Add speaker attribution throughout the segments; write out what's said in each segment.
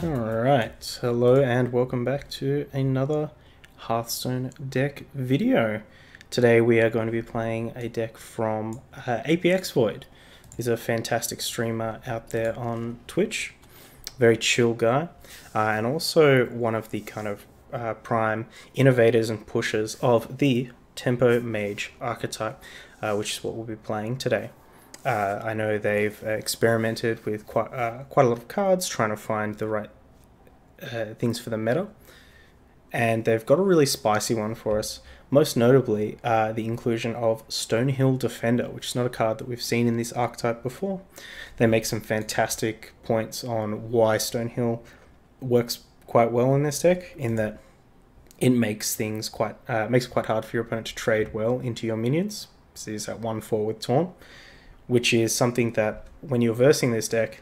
Speaker 1: Alright, hello and welcome back to another Hearthstone deck video. Today we are going to be playing a deck from Apxvoid. He's a fantastic streamer out there on Twitch, very chill guy, and also one of the kind of prime innovators and pushers of the Tempo Mage archetype, which is what we'll be playing today. I know they've experimented with quite a lot of cards, trying to find the right things for the meta, and they've got a really spicy one for us. Most notably, the inclusion of Stonehill Defender, which is not a card that we've seen in this archetype before. They make some fantastic points on why Stonehill works quite well in this deck, in that it makes things makes it quite hard for your opponent to trade well into your minions. So there's that 1/4 with Taunt, which is something that when you're versing this deck,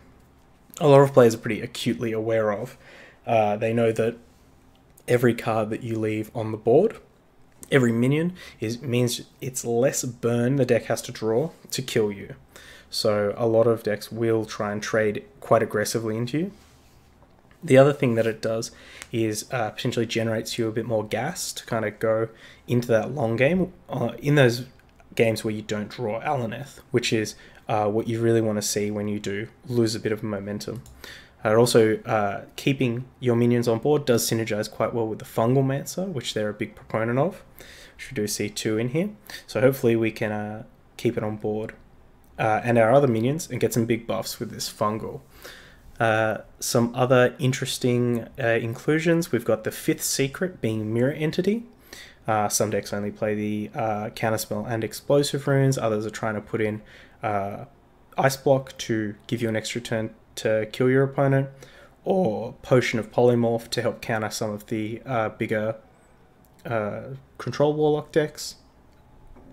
Speaker 1: a lot of players are pretty acutely aware of. They know that every card that you leave on the board, every minion, means it's less burn the deck has to draw to kill you. So a lot of decks will try and trade quite aggressively into you. The other thing that it does is potentially generates you a bit more gas to kind of go into that long game, in those games where you don't draw Alaneth, which is what you really want to see when you do lose a bit of momentum. Also, keeping your minions on board does synergize quite well with the Fungal Mancer, which they're a big proponent of, which we do see 2 in here. So hopefully we can keep it on board, and our other minions, and get some big buffs with this Fungal. Some other interesting inclusions, we've got the 5th secret being Mirror Entity. Some decks only play the Counterspell and Explosive runes, others are trying to put in Ice Block to give you an extra turn to kill your opponent, or Potion of Polymorph to help counter some of the bigger Control Warlock decks.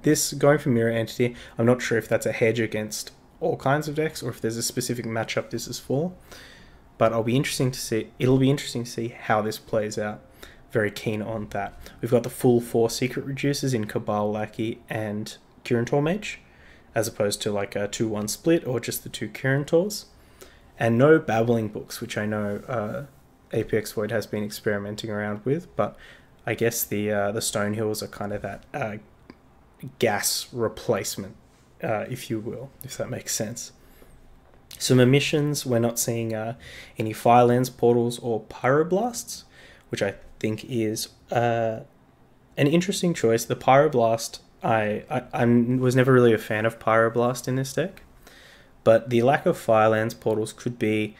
Speaker 1: This, going for Mirror Entity, I'm not sure if that's a hedge against all kinds of decks, or if there's a specific matchup this is for, but it'll be interesting to see how this plays out. Very keen on that. We've got the full 4 secret reducers in Cabal Lackey and Kirin Mage, as opposed to like a 2-1 split or just the 2 Kirin, and no babbling books, which I know Apxvoid has been experimenting around with, but I guess the Stonehills are kind of that gas replacement, if you will, if that makes sense. Some emissions, we're not seeing any Firelands portals or Pyroblasts, which I think is an interesting choice. The Pyroblast, I was never really a fan of Pyroblast in this deck, but the lack of Firelands portals could be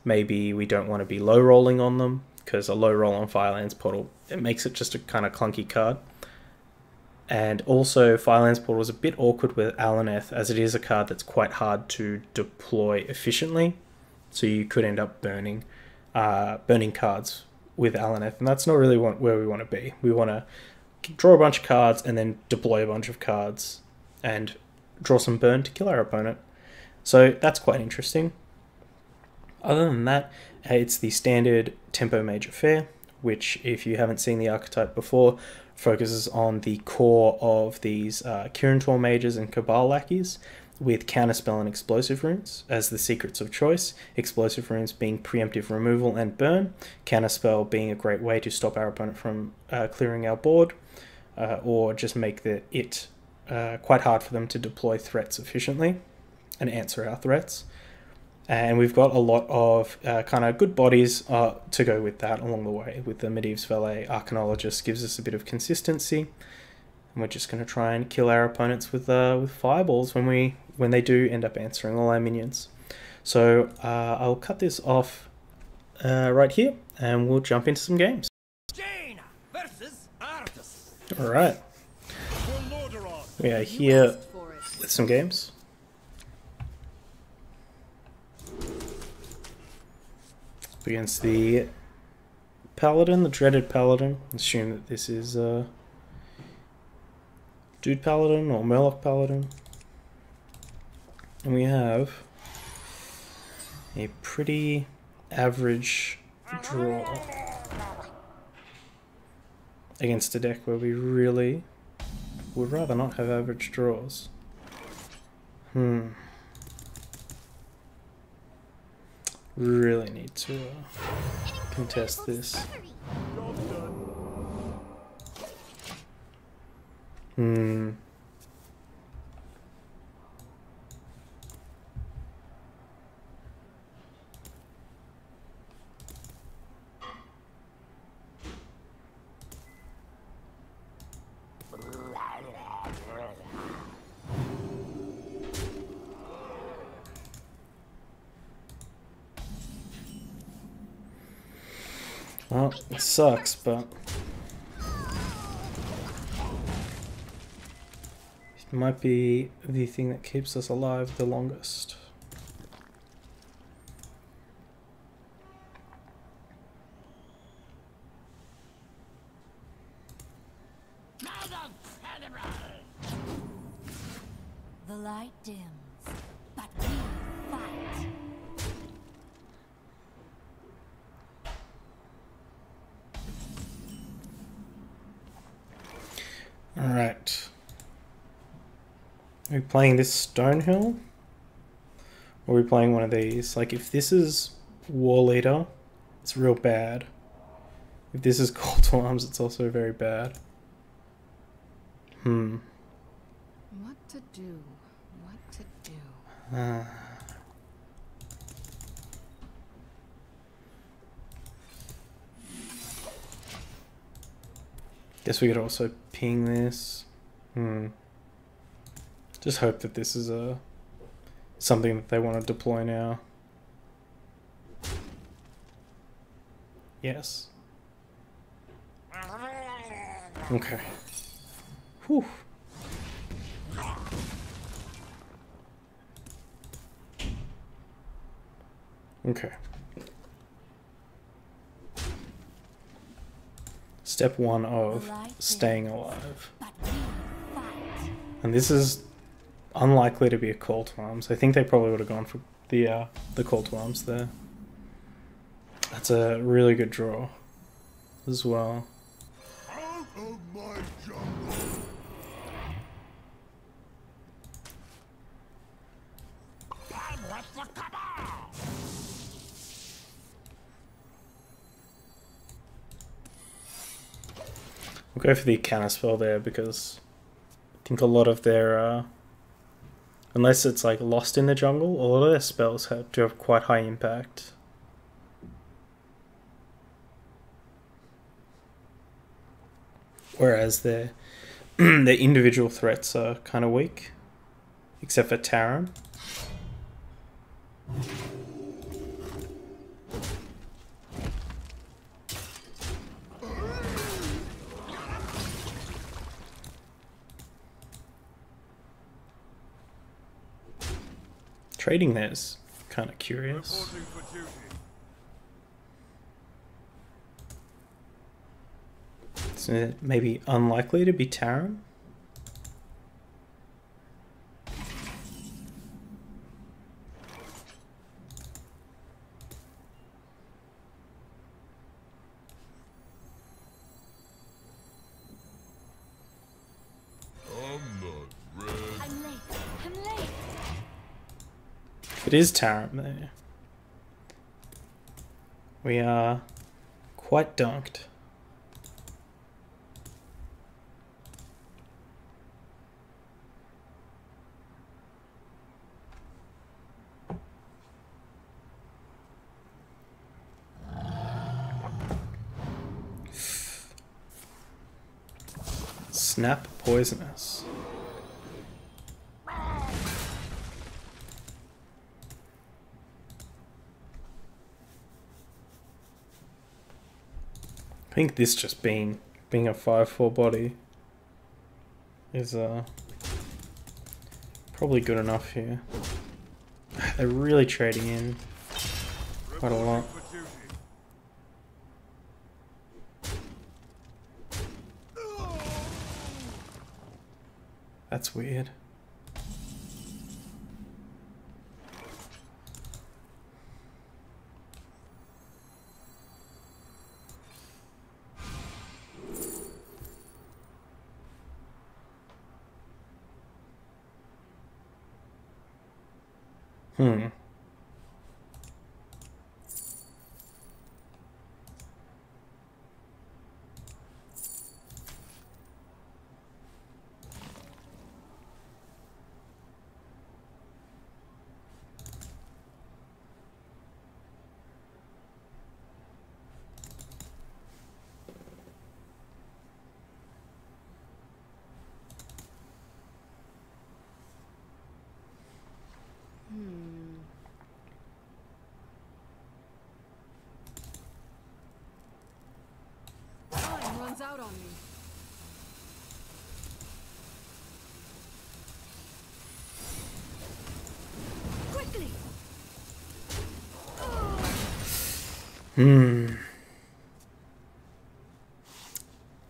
Speaker 1: maybe we don't want to be low rolling on them, because a low roll on Firelands portal, it makes it just a kind of clunky card. And also Firelands portal is a bit awkward with Alaneth, as it is a card that's quite hard to deploy efficiently, so you could end up burning cards with Alaneth, and that's not really where we want to be. We want to draw a bunch of cards and then deploy a bunch of cards and draw some burn to kill our opponent. So that's quite interesting. Other than that, it's the standard Tempo Mage affair, which, if you haven't seen the archetype before, focuses on the core of these Kirin Mages and Cabal Lackeys, with Counterspell and Explosive runes as the secrets of choice. Explosive runes being preemptive removal and burn, Counterspell being a great way to stop our opponent from clearing our board, or just make it quite hard for them to deploy threats efficiently and answer our threats. And we've got a lot of kind of good bodies to go with that along the way. With the Medivh's Valet, Arcanologist gives us a bit of consistency, and we're just going to try and kill our opponents with fireballs when they do end up answering all our minions. So I'll cut this off right here, and we'll jump into some games. Alright, we are here with some games. Against the Paladin, the dreaded Paladin. Assume that this is Dude Paladin or Murloc Paladin. And we have a pretty average draw against a deck where we really would rather not have average draws. Really need need to contest this. Well, it sucks, but it might be the thing that keeps us alive the longest.
Speaker 2: The light dims, but we fight.
Speaker 1: Alright. Are we playing this Stonehill? Or are we playing one of these? Like, if this is War Leader, it's real bad. If this is Call to Arms, it's also very bad.
Speaker 3: What to do? What to do?
Speaker 1: Guess we could also ping this. Just hope that this is something that they want to deploy now. Yes. Okay. Whew. Okay. Step 1 of staying alive. And this is unlikely to be a call to arms. I think they probably would have gone for the call to arms there. That's a really good draw as well.
Speaker 4: Out of my jungle.
Speaker 1: We'll go for the counter spell there because I think a lot of their unless it's like lost in the jungle, a lot of their spells do have quite high impact. Whereas their their individual threats are kind of weak, except for Tarim. Trading there's kind of curious. So it maybe unlikely to be Tarim. It is Tarim there. We are quite dunked. Snap poisonous. I think this just being a 5/4 body is probably good enough here. They're really trading in quite a lot. That's weird.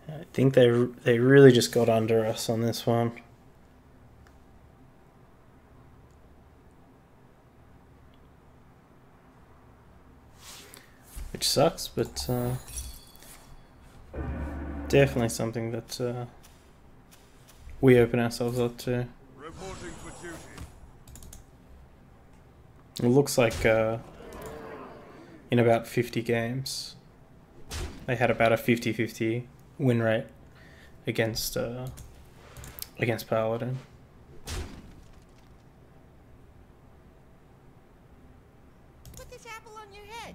Speaker 1: I think they really just got under us on this one. Which sucks, but definitely something that we open ourselves up to.
Speaker 4: Reporting for duty.
Speaker 1: It looks like in about 50 games, they had about a 50-50 win rate against Paladin.
Speaker 2: Put this apple on your head.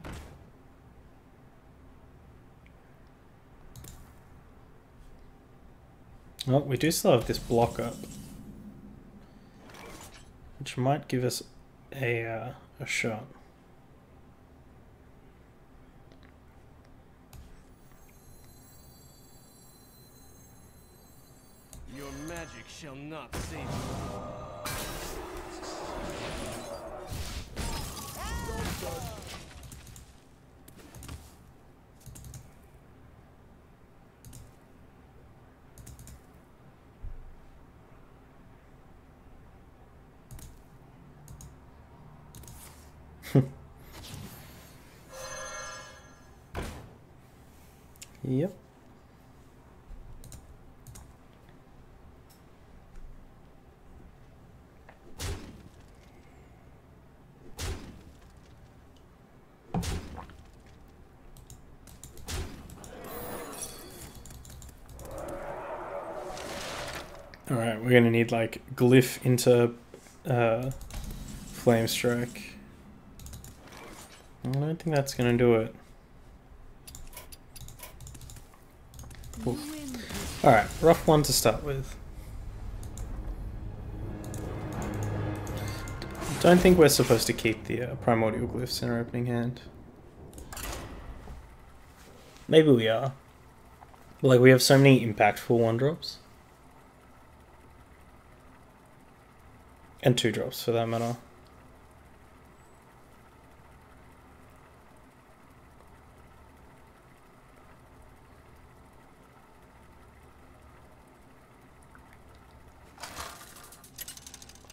Speaker 1: Well, we do still have this block up, which might give us a shot.
Speaker 5: Your magic shall not save you.
Speaker 1: Yep. Alright, we're gonna need like glyph into flame strike. I don't think that's gonna do it. Alright, rough one to start with. Don't think we're supposed to keep the primordial glyphs in our opening hand. Maybe we are. But like, we have so many impactful 1-drops. And 2-drops for that matter.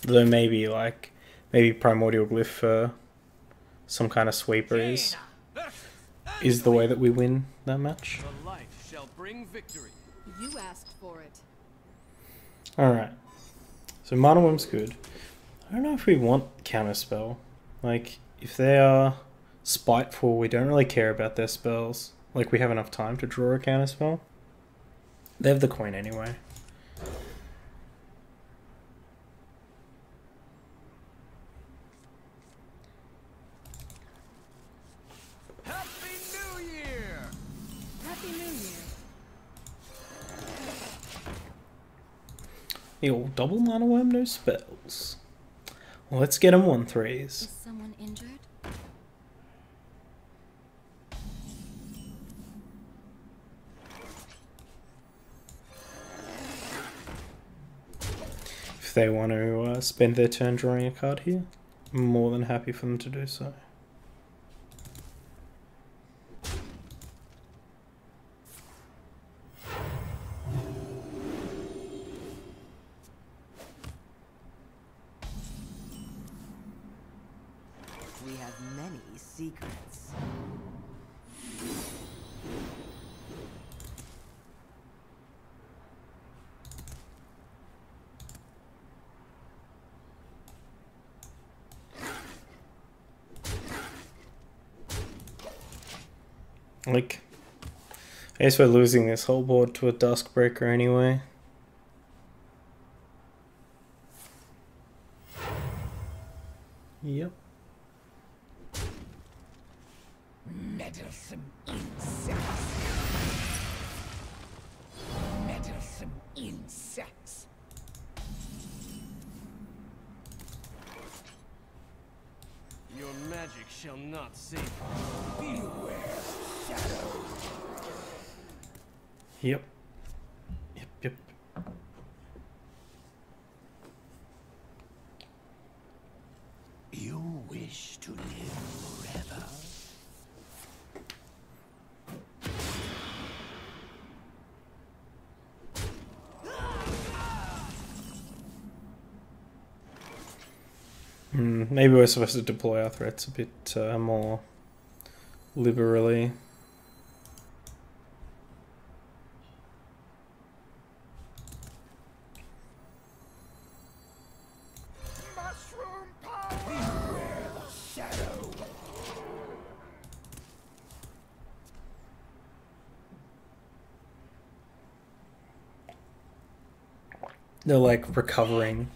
Speaker 1: Though maybe primordial glyph for some kind of sweeper is the way that we win that match.
Speaker 5: The light shall bring victory.
Speaker 3: You asked for it.
Speaker 1: Alright. So Mana Worm's good. I don't know if we want counterspell. Like, if they are spiteful, we don't really care about their spells. Like, we have enough time to draw a counterspell. They have the coin anyway.
Speaker 5: Happy New Year!
Speaker 3: Happy New Year.
Speaker 1: Yo, double Mana Worm, no spells. Well, let's get them 1/3s.
Speaker 2: Is someone injured?
Speaker 1: If they want to spend their turn drawing a card here, I'm more than happy for them to do so.
Speaker 6: We have many secrets.
Speaker 1: Like, I guess we're losing this whole board to a Duskbreaker anyway. Yep.
Speaker 6: Meddlesome insects. Meddlesome insects.
Speaker 5: Your magic shall not save you.
Speaker 6: Beware shadow.
Speaker 1: Yep. Yep.
Speaker 6: You wish to live forever?
Speaker 1: Maybe we're supposed to deploy our threats a bit more liberally.
Speaker 4: Mushroom power!
Speaker 6: Beware the shadow.
Speaker 1: They're like recovering.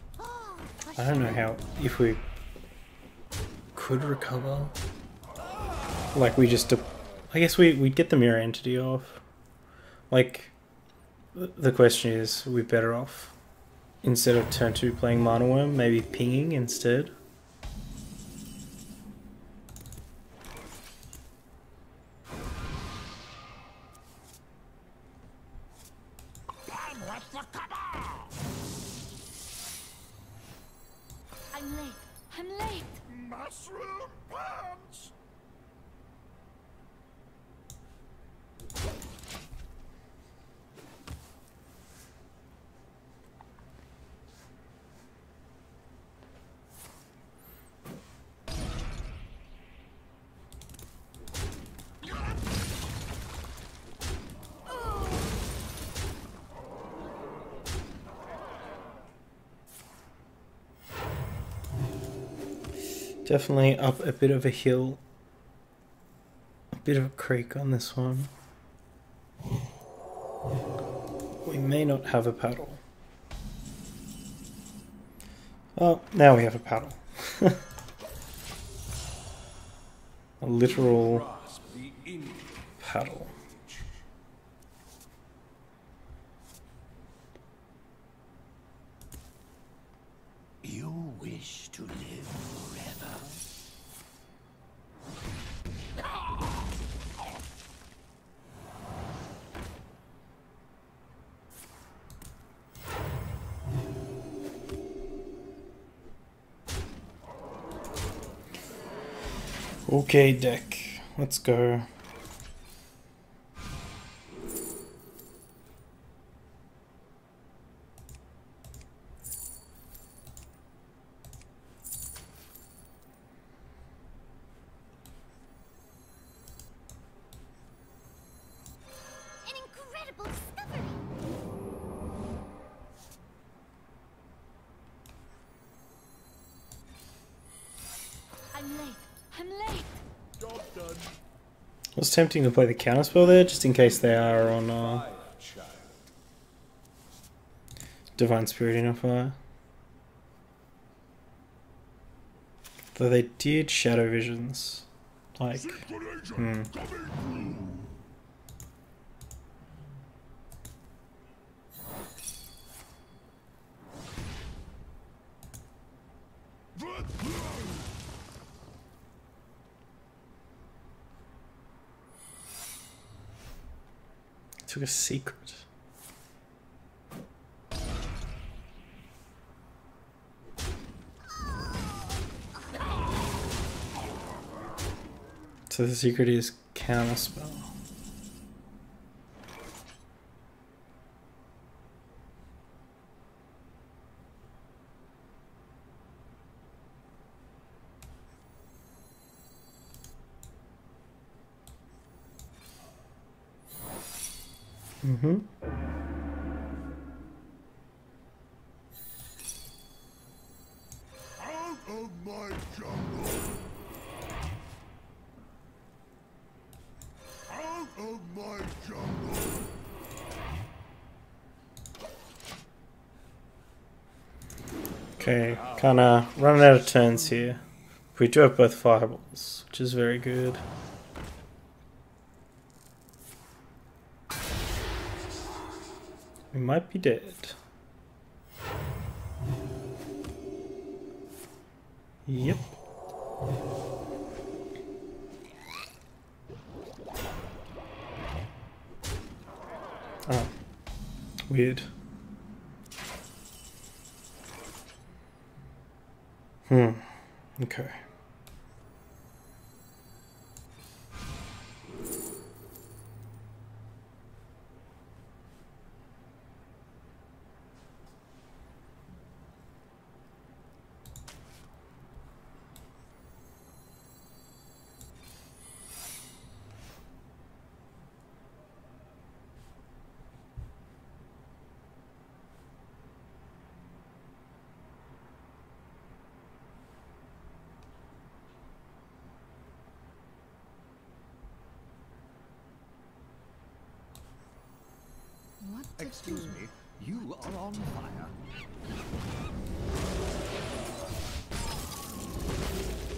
Speaker 1: I don't know how, if we could recover. Like we just, I guess we'd get the mirror entity off. Like, the question is, are we better off, instead of turn 2 playing Mana Worm, maybe pinging instead?
Speaker 4: I'm with the cabal!
Speaker 2: I'm late. I'm late.
Speaker 4: Mushroom punch!
Speaker 1: Definitely up a bit of a hill. A bit of a creek on this one. We may not have a paddle. Oh, now we have a paddle. A literal
Speaker 4: Grasp the in
Speaker 1: paddle.
Speaker 6: You wish to live forever?
Speaker 1: Okay, deck. Let's go.
Speaker 2: An incredible discovery. I'm late. I'm late.
Speaker 4: job done.
Speaker 1: I was tempting to play the counterspell there, just in case they are on
Speaker 4: Fire child.
Speaker 1: Divine Spirit in a fire. Though they did Shadow Visions. Like,
Speaker 4: Secret agent coming through.
Speaker 1: took a secret. So the secret is counterspell. Mm-hmm.
Speaker 4: Out of my jungle. Out of my jungle.
Speaker 1: Okay, kinda running out of turns here. We do have both fireballs, which is very good. We might be dead. Yep. Oh. Weird. Okay.
Speaker 6: Excuse me, you are on fire.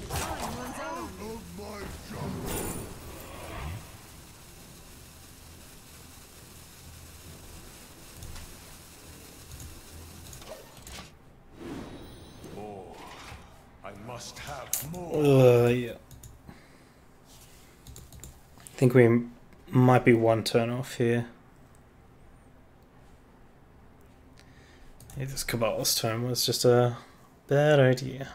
Speaker 3: Time runs out on me.
Speaker 4: Of my jungle. More. I must have more.
Speaker 1: Yeah. I think we might be one turn off here. Yeah, this Cabala's turn was just a bad idea.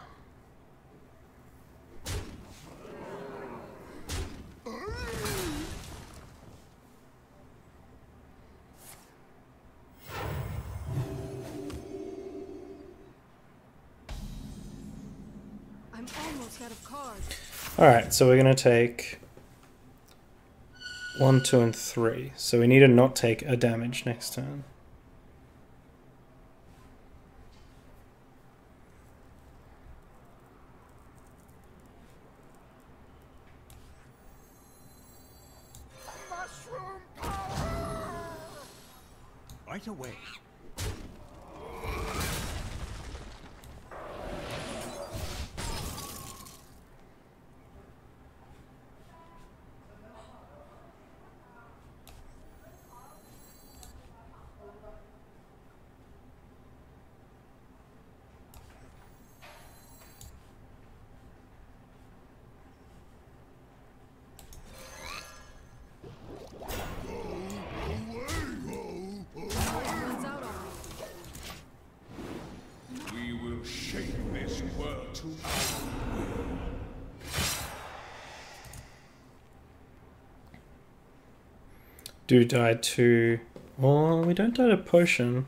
Speaker 3: I'm almost out of cards.
Speaker 1: Alright, so we're going to take 1, 2, and 3. So we need to not take a damage next turn.
Speaker 4: Mushroom power!
Speaker 6: Right away.
Speaker 3: Time runs out on me.
Speaker 4: We will shape this world to our will.
Speaker 1: Do die to... Well, we don't die to potion.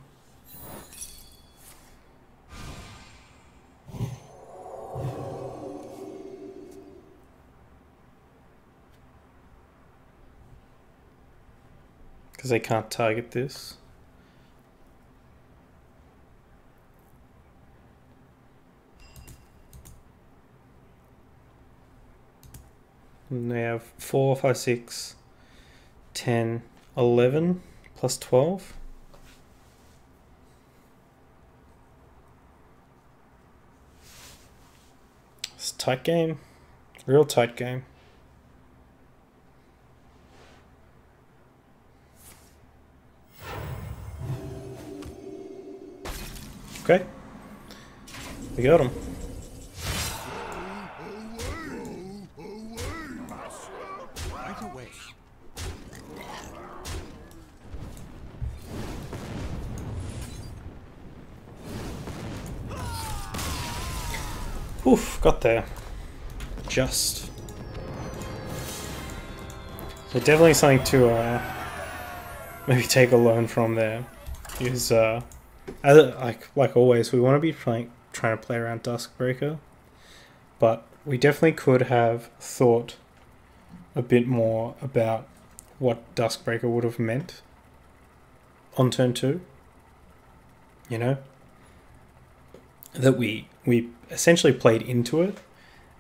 Speaker 1: Because they can't target this. And they have 4, 5, 6, 10, 11, plus 12. It's a tight game. Real tight game. Okay. We got him.
Speaker 6: Right away.
Speaker 1: Oof, got there. Just. So definitely something to maybe take a learn from there. Is like always, we want to be trying to play around Duskbreaker, but we definitely could have thought a bit more about what Duskbreaker would have meant on turn 2. You know, that we essentially played into it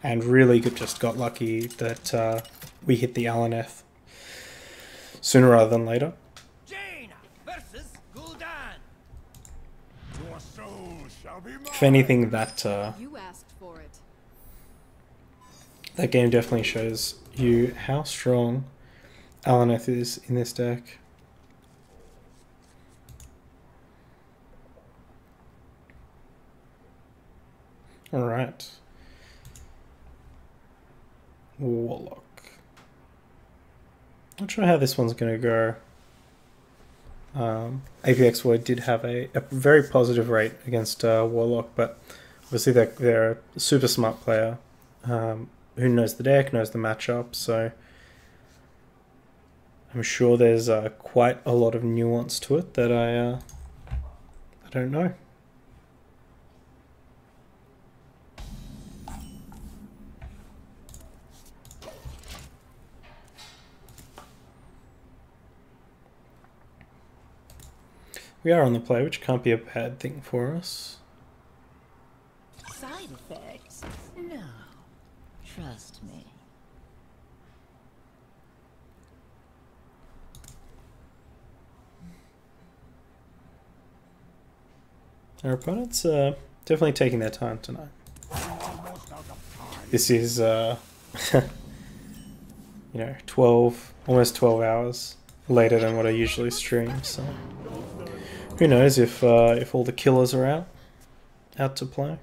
Speaker 1: and really just got lucky that we hit the Alaneth sooner rather than later.
Speaker 5: Jaina versus Gul'dan.
Speaker 4: Your soul shall be mine.
Speaker 1: If anything, that
Speaker 3: You asked for it.
Speaker 1: that game definitely shows you how strong Alaneth is in this deck. Alright. Warlock. Not sure how this one's going to go. Apxvoid did have a very positive rate against Warlock, but obviously they're a super smart player who knows the deck, knows the matchup, so I'm sure there's quite a lot of nuance to it that I don't know. We are on the play, which can't be a bad thing for us.
Speaker 7: Side effects? No. Trust me.
Speaker 1: Our opponent's definitely taking their time tonight.
Speaker 6: Almost out of time.
Speaker 1: This is, you know, 12, almost 12 hours later than what I usually stream, so who knows if all the killers are out to play.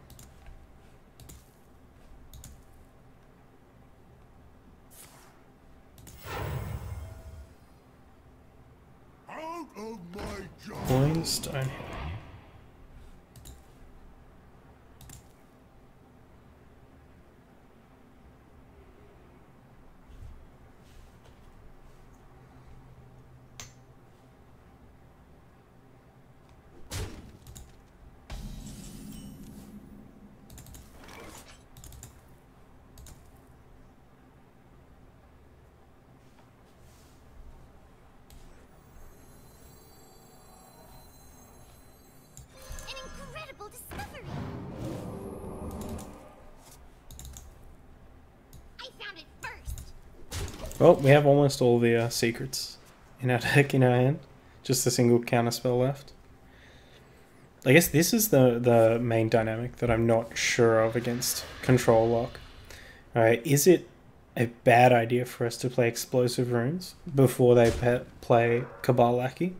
Speaker 6: Out of my jungle.
Speaker 1: Coin, stone.
Speaker 2: An incredible discovery. I found it first.
Speaker 1: Well, we have almost all the secrets in our deck in our hand. Just a single counterspell left. I guess this is the main dynamic that I'm not sure of against Control Lock. Alright, is it a bad idea for us to play Explosive Runes before they play Cabal Lackey?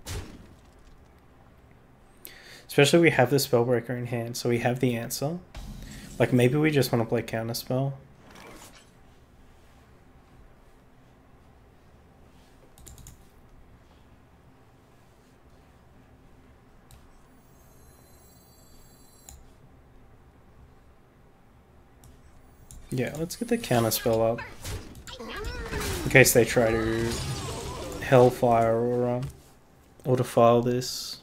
Speaker 1: Especially we have the Spellbreaker in hand, so we have the answer. Like, maybe we just want to play Counterspell. Yeah, let's get the Counterspell up. In case they try to Hellfire or defile this.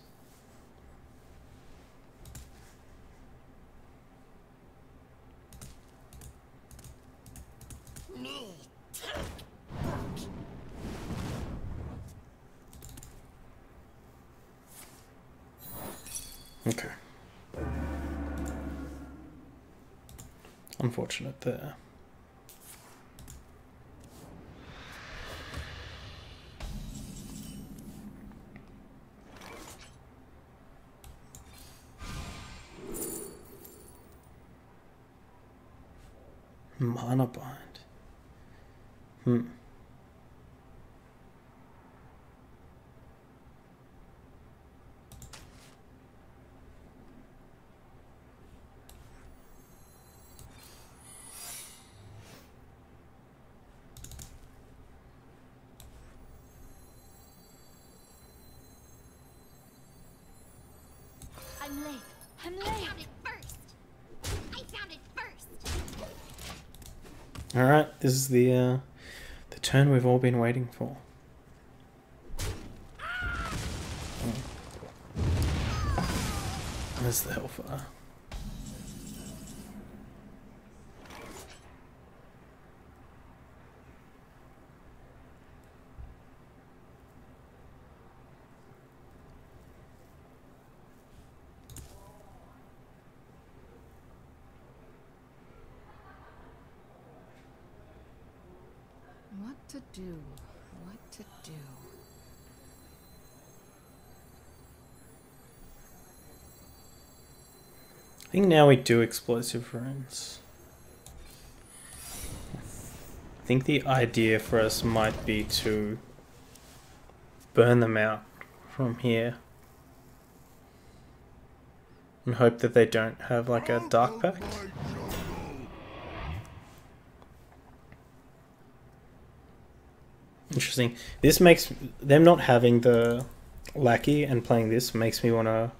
Speaker 1: Okay. Unfortunate there. Mana bind.
Speaker 2: I'm late. I'm late. I found it first. I found it first.
Speaker 1: Alright, this is the turn we've all been waiting for. There's the Hellfire.
Speaker 3: What to do? What to do?
Speaker 1: I think now we do Explosive Runes. I think the idea for us might be to burn them out from here. And hope that they don't have like a Dark Pact. Interesting. This makes them not having the Lackey and playing this makes me want to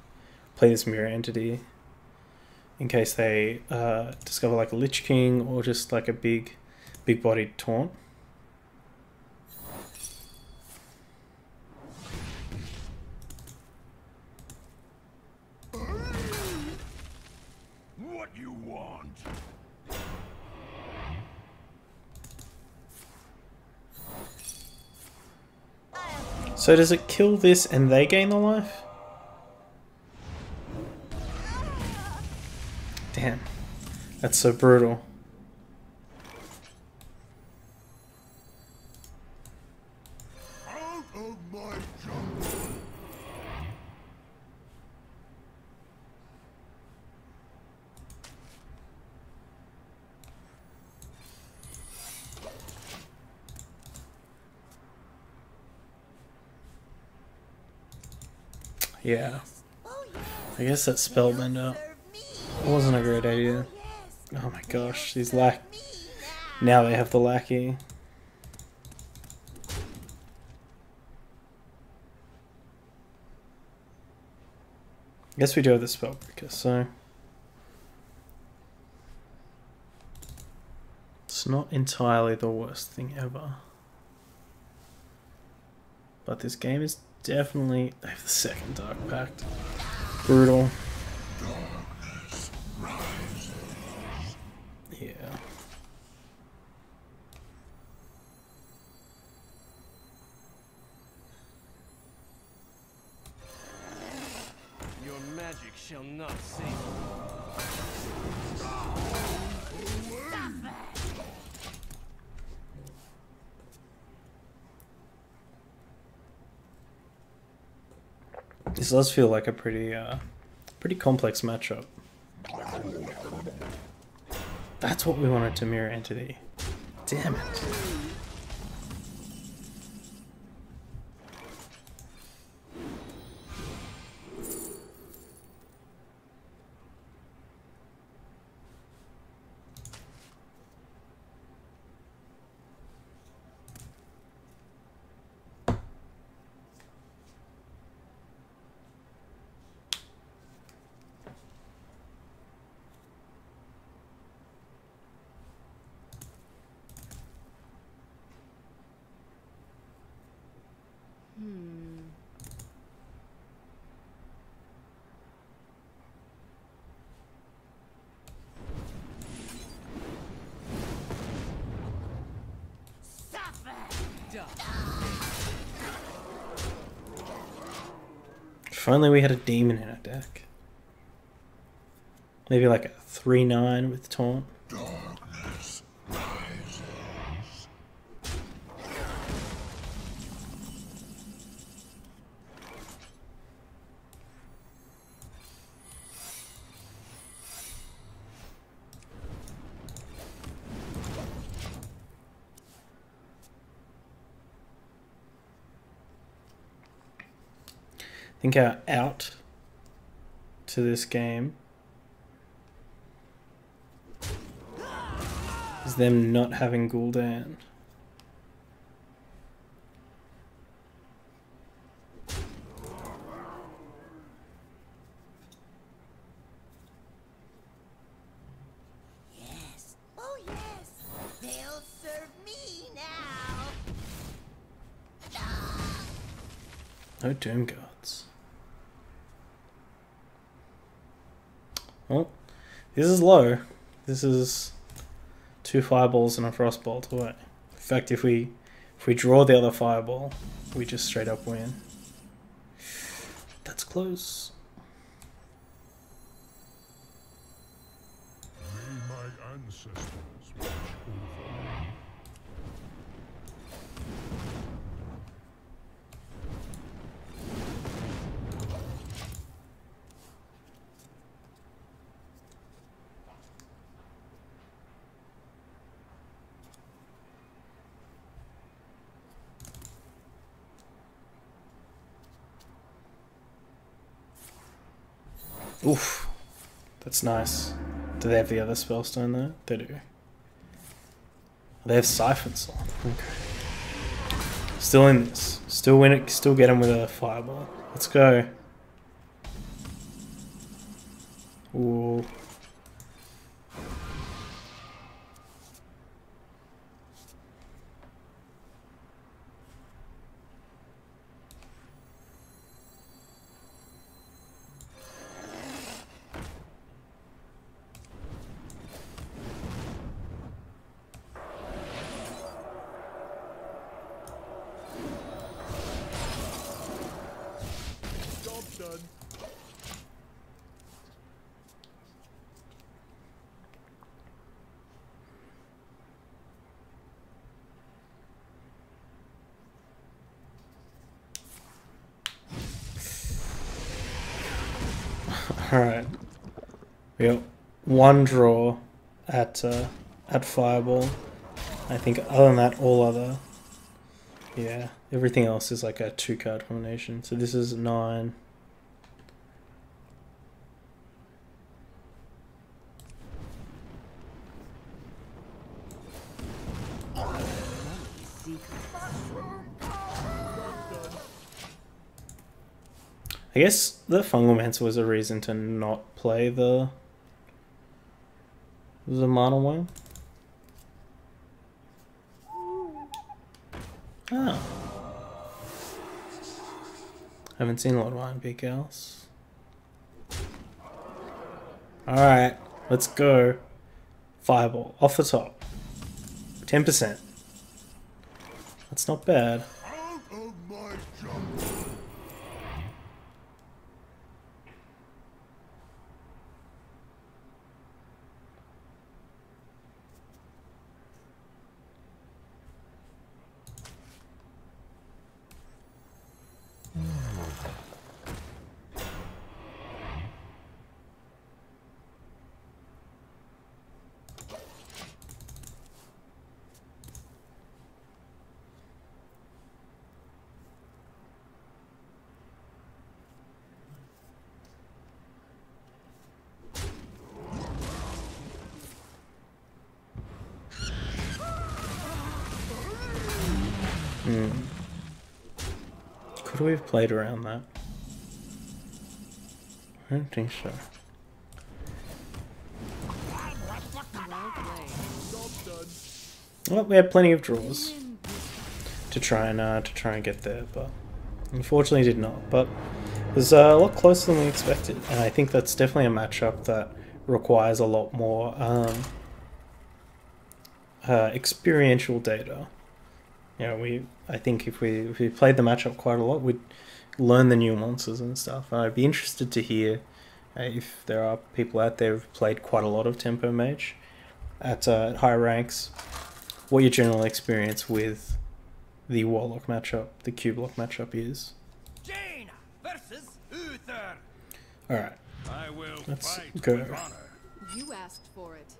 Speaker 1: play this Mirror Entity in case they discover like a Lich King or just like a big bodied taunt.
Speaker 6: What you want?
Speaker 1: So does it kill this and they gain the life? Damn. That's so brutal.
Speaker 6: Out of my jungle.
Speaker 1: Yeah.
Speaker 7: Oh, yes.
Speaker 1: I guess that spellbender
Speaker 7: Serve me.
Speaker 1: wasn't a great idea.
Speaker 7: Yes.
Speaker 1: Oh my gosh, these
Speaker 7: Serve me
Speaker 1: now they have the lackey. Guess we do have the spellbreaker, so it's not entirely the worst thing ever. But this game is definitely... They have the second Dark Pact. Brutal. Yeah.
Speaker 5: Your magic shall not save you.
Speaker 1: This does feel like a pretty complex matchup. That's what we wanted to mirror entity. Damn it. If only we had a demon in our deck. Maybe like a 3/9 with taunt.
Speaker 6: Darkness rises.
Speaker 1: I think our out to this game is them not having Gul'dan.
Speaker 7: Yes. Oh, yes. They'll serve me now.
Speaker 1: No Doom Guards. Well, this is low. This is 2 fireballs and a frostbolt away. In fact, if we draw the other fireball, we just straight up win. That's close.
Speaker 6: May my ancestors watch over me.
Speaker 1: Oof. That's nice. Do they have the other spellstone there? They do. They have Siphon Song. Okay. Still in this. Still win it. Still get him with a fireball. Let's go. Ooh.
Speaker 6: Job done.
Speaker 1: Alright. We got one draw at fireball. I think other than that, all other. Yeah, everything else is like a 2-card combination. So this is 9, I guess the Fungalmancer was a reason to not play the Mana one. Oh. Haven't seen a lot of Iron Beak else. Alright, let's go. Fireball, off the top. 10%. That's not bad.
Speaker 4: Out of my jungle.
Speaker 1: Could we have played around that? I don't think so. Well, we had plenty of draws to try and get there, but unfortunately did not. But it was a lot closer than we expected, and I think that's definitely a matchup that requires a lot more experiential data. You know, I think if we played the matchup quite a lot, we'd learn the nuances and stuff. And I'd be interested to hear if there are people out there who've played quite a lot of Tempo Mage at higher ranks, what your general experience with the Warlock matchup, the Q Block matchup is.
Speaker 5: Jaina versus Uther.
Speaker 1: Alright,
Speaker 4: I will
Speaker 1: let's
Speaker 4: fight
Speaker 1: go.
Speaker 4: with honor.
Speaker 3: You asked for it.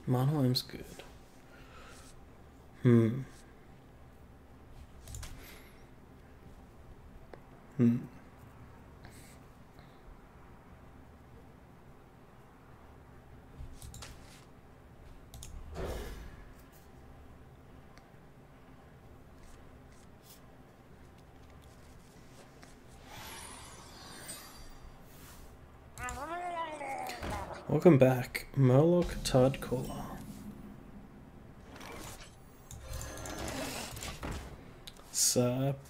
Speaker 1: Monoim's good. Welcome back, Murloc Tardcaller.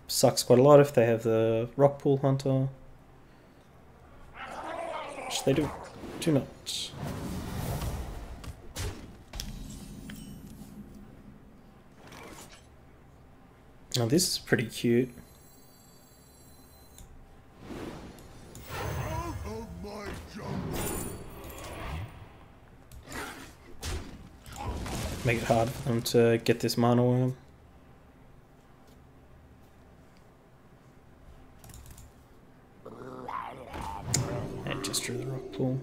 Speaker 1: Sucks quite a lot if they have the Rockpool Hunter, which they do not. Now this is pretty cute.
Speaker 4: Out of my jungle.
Speaker 1: Make it hard for them to get this Mana Worm. And just drew the rock pool.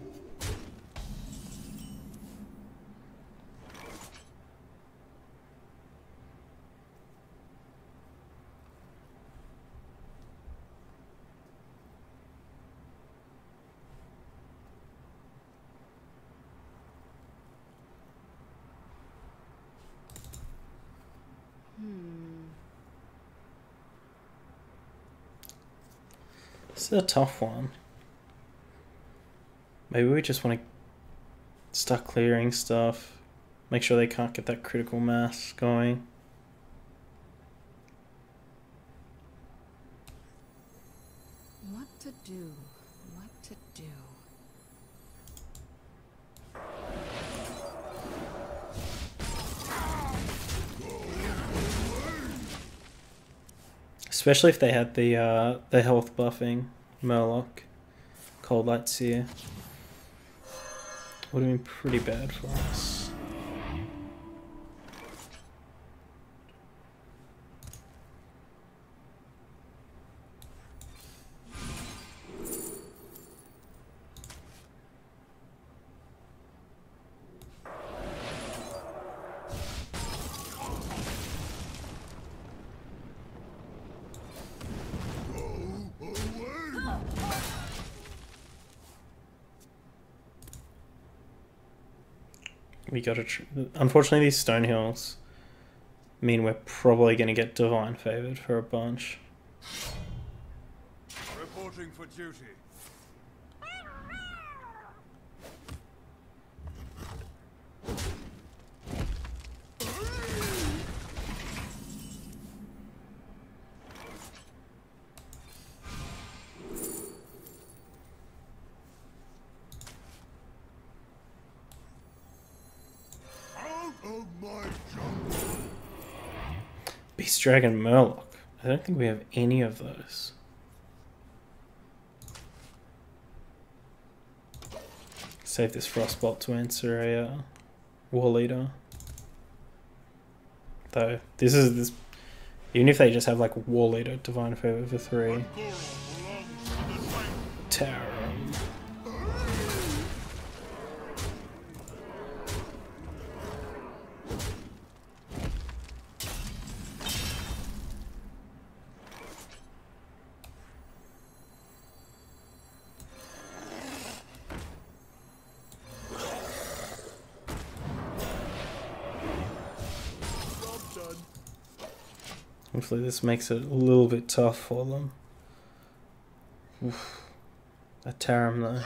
Speaker 1: This is a tough one. Maybe we just want to start clearing stuff. Make sure they can't get that critical mass going.
Speaker 3: What to do? What to do?
Speaker 1: Especially if they had the health buffing Murloc, Cold Light Seer. Would have been pretty bad for us. We got to. Unfortunately, these stone hills mean we're probably going to get divine favored for a bunch.
Speaker 4: Reporting for duty. Out of my jungle.
Speaker 1: Beast Dragon Murloc. I don't think we have any of those. Save this Frostbolt to answer a War Leader. Though, this is this. Even if they just have like War Leader, Divine Favor for 3. Tower. Hopefully this makes it a little bit tough for them. Oof. That Tarim though.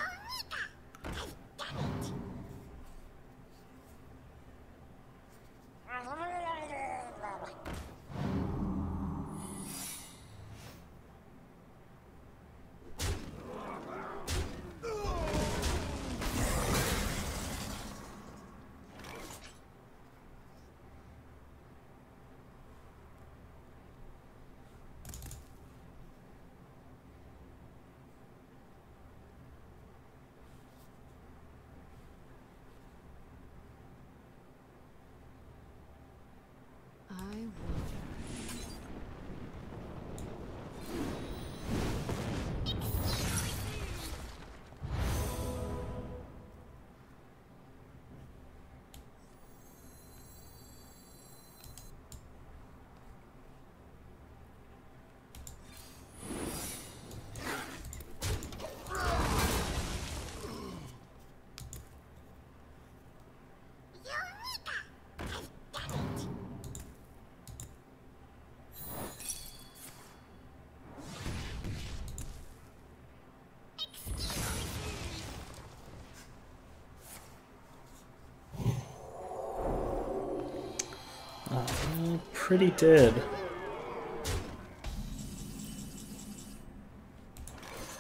Speaker 1: Pretty dead.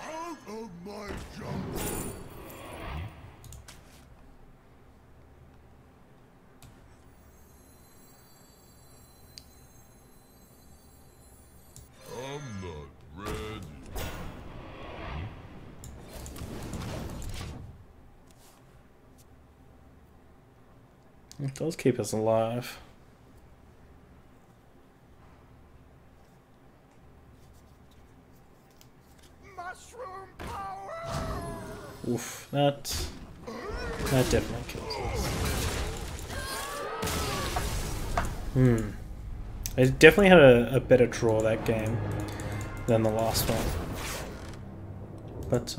Speaker 4: Out of my jungle. I'm not ready.
Speaker 1: It does keep us alive.
Speaker 4: Mushroom power.
Speaker 1: Oof, that definitely kills us. I definitely had a better draw that game than the last one. But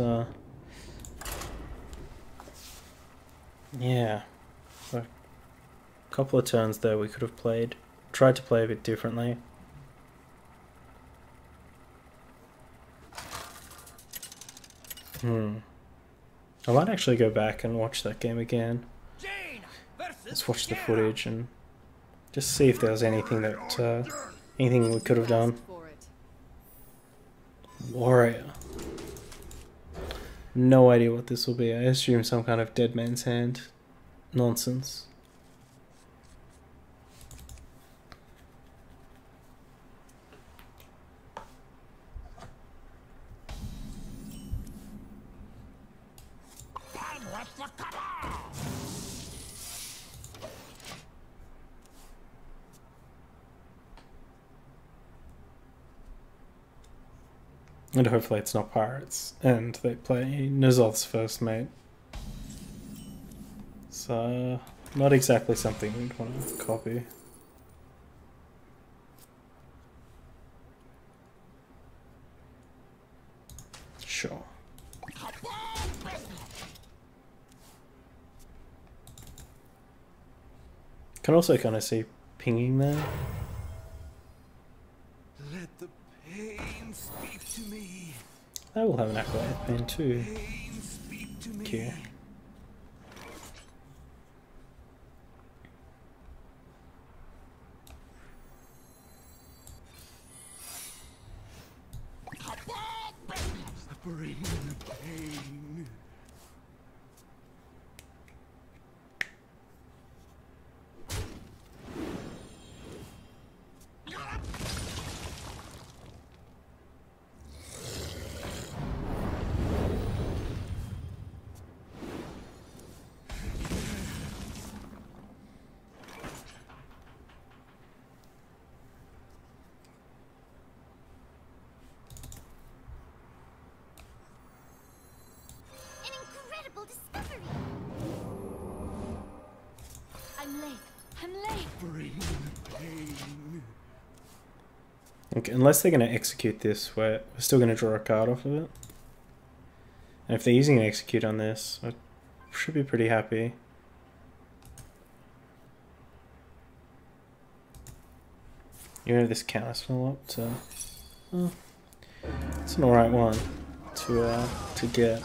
Speaker 1: yeah. A couple of turns there we could have tried to play a bit differently. I might actually go back and watch that game again. Let's watch the footage and just see if there was anything that anything we could have done. Warrior. No idea what this will be. I assume some kind of dead man's hand nonsense. And hopefully it's not pirates, and they play N'Zoth's first mate. So, not exactly something we'd want to copy. Sure. Can also kind of see pinging there.
Speaker 5: Let the pain speak to me.
Speaker 1: I will have an Apxvoid then too.
Speaker 5: Pain speak to me.
Speaker 1: Cute.
Speaker 5: Bring the pain.
Speaker 2: An incredible discovery. I'm late. I'm late.
Speaker 5: Bring the pain.
Speaker 1: Okay, unless they're going to execute this, we're still going to draw a card off of it. And if they're using an execute on this, I should be pretty happy. You know this counterspell up to... Oh, it's an alright one to get.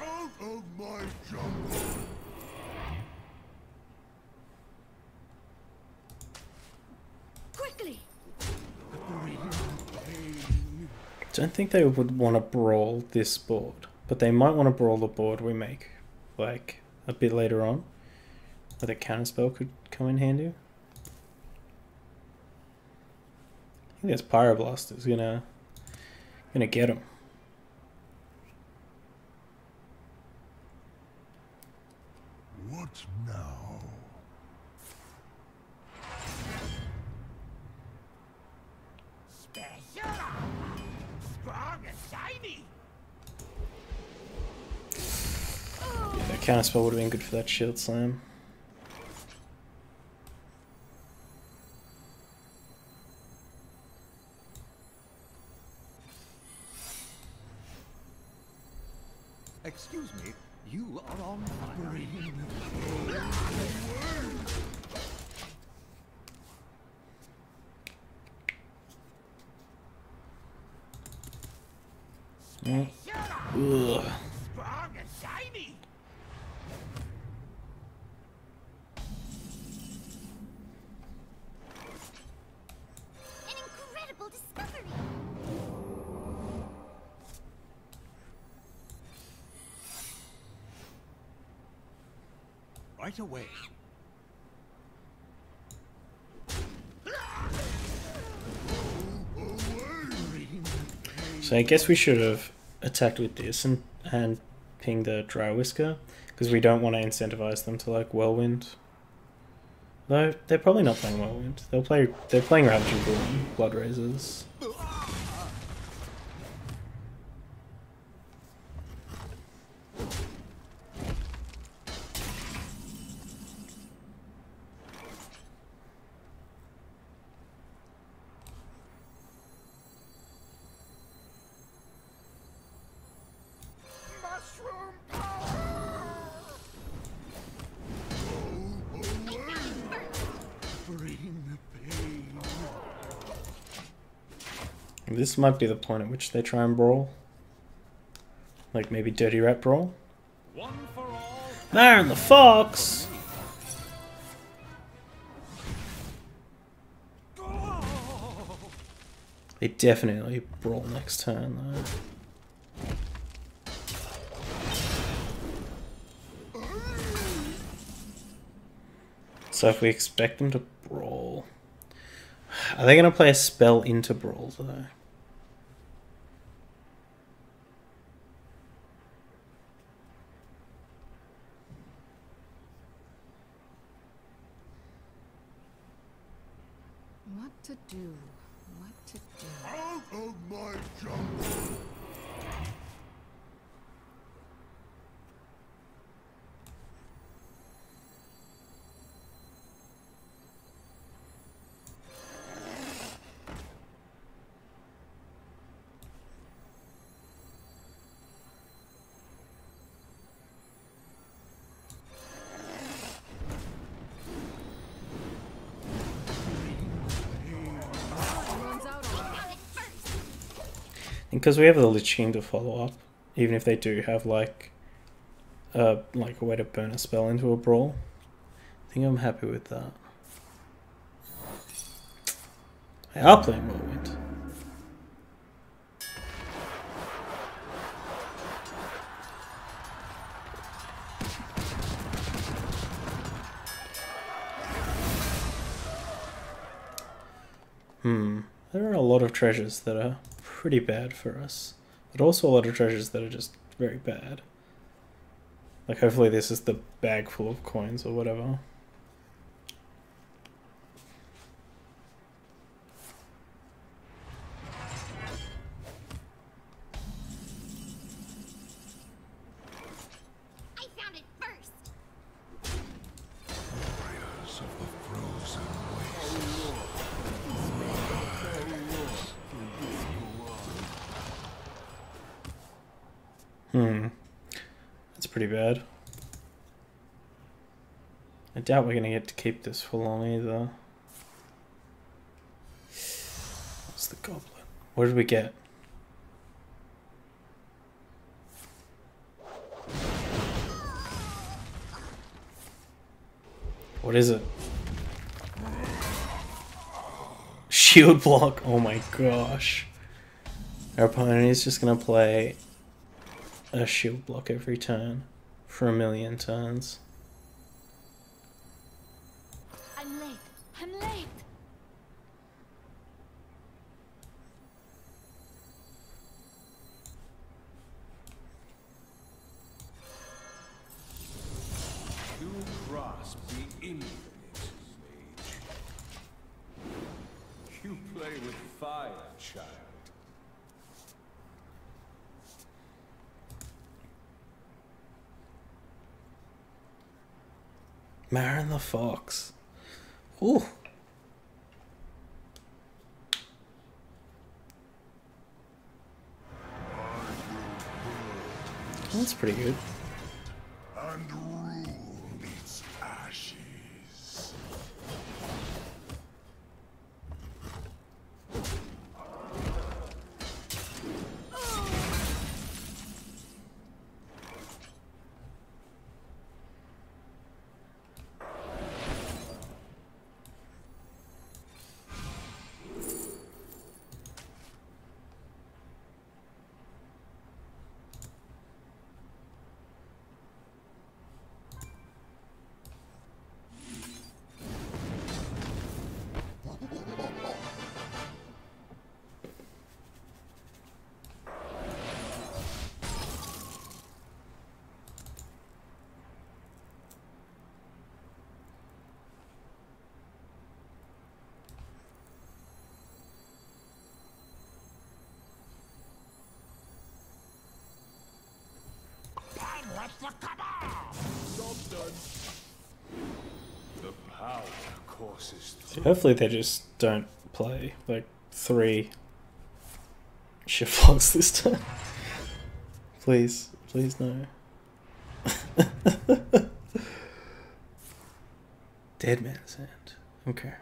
Speaker 4: Out of my jungle!
Speaker 2: Quickly.
Speaker 1: Don't think they would want to brawl this board, but they might want to brawl the board we make, like, a bit later on. Where the counterspell could come in handy. I think this Pyroblast is gonna get him.
Speaker 4: What now?
Speaker 7: Special! Strong and shiny!
Speaker 1: That counterspell would have been good for that shield slam.
Speaker 5: Excuse me, you are on fire.
Speaker 1: Ugh.
Speaker 7: Strong and shiny!
Speaker 2: An incredible discovery.
Speaker 5: Right away.
Speaker 1: So I guess we should have attacked with this and pinged the Dry Whisker, because we don't want to incentivize them to like Whirlwind. Though they're probably not playing Whirlwind. They're playing Ravaging Bull and Blood Razors.
Speaker 7: Mushroom power!
Speaker 5: Bring the pain.
Speaker 1: This might be the point at which they try and brawl. Like maybe Dirty Rat Brawl.
Speaker 5: One for all.
Speaker 1: Baron the Fox! They definitely brawl next turn though. So if we expect them to brawl... Are they going to play a spell into brawl though?
Speaker 3: What to do? What to do?
Speaker 4: Out of my jungle!
Speaker 1: And because we have the Lich King to follow up, even if they do have like a way to burn a spell into a brawl, I think I'm happy with that. They are playing Whirlwind. There are a lot of treasures that are pretty bad for us, but also a lot of treasures that are just very bad. Like hopefully this is the bag full of coins or whatever.
Speaker 2: I found it first.
Speaker 4: Warriors of the frozen
Speaker 1: That's pretty bad. I doubt we're gonna get to keep this for long either. What's the goblin? What did we get? What is it? Shield block. Oh my gosh. Our opponent is just gonna play a shield block every turn for 1,000,000 turns.
Speaker 2: I'm late. I'm late.
Speaker 4: You grasp the infinite, Mage. You play with fire, child.
Speaker 1: Marin the Fox. Ooh. That's pretty good.
Speaker 4: And rule its ashes. Job done. The power courses
Speaker 1: So hopefully they just don't play like 3 shift blocks this time. Please, please no. Dead man's hand. Okay.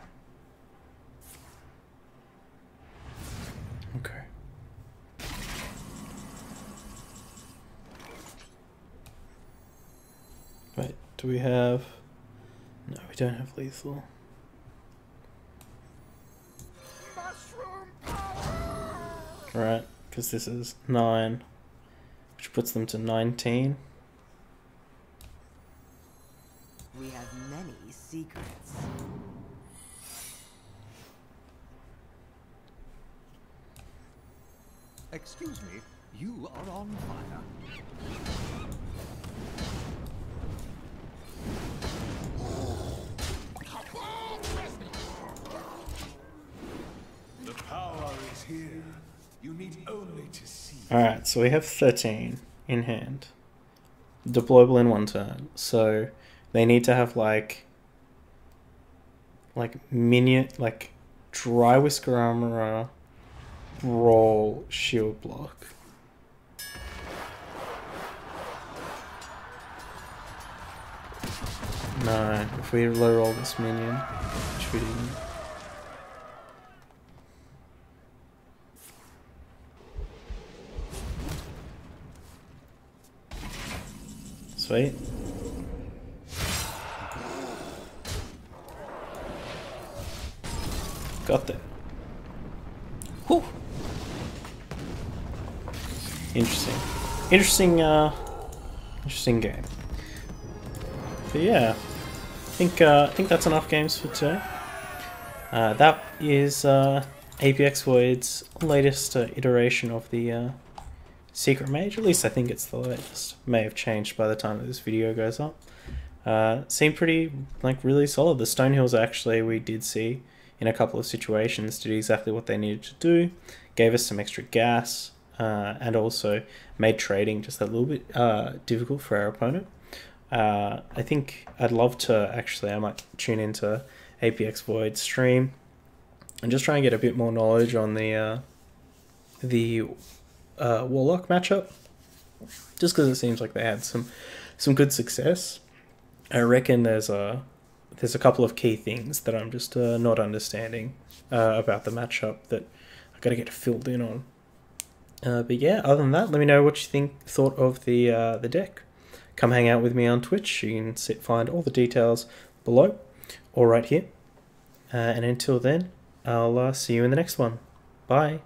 Speaker 1: Okay. Wait, do we have... No, we don't have lethal. Right, because this is 9, which puts them to 19.
Speaker 7: We have many secrets.
Speaker 5: Excuse me, you are on fire.
Speaker 1: Alright, so we have 13 in hand. Deployable in one turn. So they need to have like minion, like Dry Whisker Armorer, Brawl, Shield Block. No, if we low roll this minion, which we didn't. Sweet. Got that. Whew. Interesting. Interesting game. But yeah, I think that's enough games for today. That is Apxvoid's latest iteration of the Secret Mage. At least I think it's the latest. May have changed by the time that this video goes up. Seemed pretty, really solid. The Stonehills actually we did see in a couple of situations did exactly what they needed to do. Gave us some extra gas and also made trading just a little bit difficult for our opponent. I think I'd love to actually, I might tune into Apxvoid's stream and just try and get a bit more knowledge on the Warlock matchup, just because it seems like they had some good success. I reckon there's a couple of key things that I'm just not understanding about the matchup that I got to get filled in on. But yeah, other than that, let me know what you thought of the deck. Come hang out with me on Twitch. You can find all the details below or right here. And until then, I'll see you in the next one. Bye.